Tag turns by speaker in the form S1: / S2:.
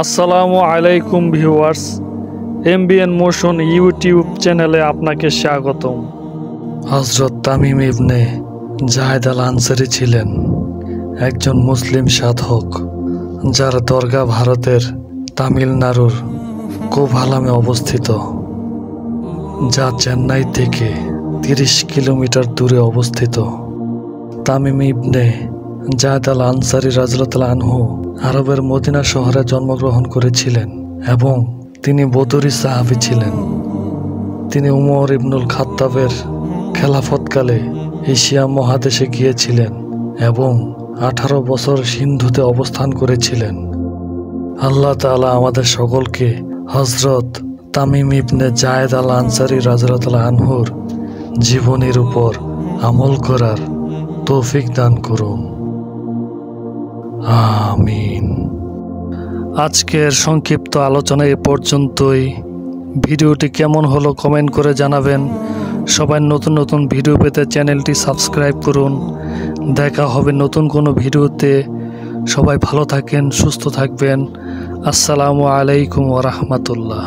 S1: আসসালামু আলাইকুম viewers, MBN motion YouTube চ্যানেলে আপনাকে স্বাগতম। হযরত তামিম ইবনে জায়েদ আল আনসারী ছিলেন একজন মুসলিম সাধক, যার দরগা ভারতের তামিলনাড়ুর কোভালামে অবস্থিত, যা চেন্নাই থেকে 30 কিলোমিটার দূরে অবস্থিত। তামিম ইবনে জায়েদ আল আনসারী রাদিয়াল্লাহু আনহু আরবের মদিনা শহরে জন্মগ্রহণ করেছিলেন এবং তিনি বদরি সাহাবী ছিলেন। তিনি উমর ইবনুল খাত্তাবের খেলাফতকালে এশিয়া মহাদেশে গিয়েছিলেন এবং 18 বছর সিন্ধুতে অবস্থান করেছিলেন। আল্লাহ তাআলা আমাদের সকলকে হযরত তামিম ইবনে জায়েদ আল আনসারী রাদিয়াল্লাহু আনহুর জীবনের উপর আমল করার তৌফিক দান করুন, আমিন। আজকের সংক্ষিপ্ত আলোচনা এ পর্যন্তই। ভিডিওটি কেমন হলো কমেন্ট করে জানাবেন। সবাই নতুন নতুন ভিডিও পেতে চ্যানেলটি সাবস্ক্রাইব করুন। দেখা হবে নতুন কোনো ভিডিওতে। সবাই ভালো থাকেন, সুস্থ থাকবেন। আসসালামু আলাইকুম ওয়া রাহমাতুল্লাহ।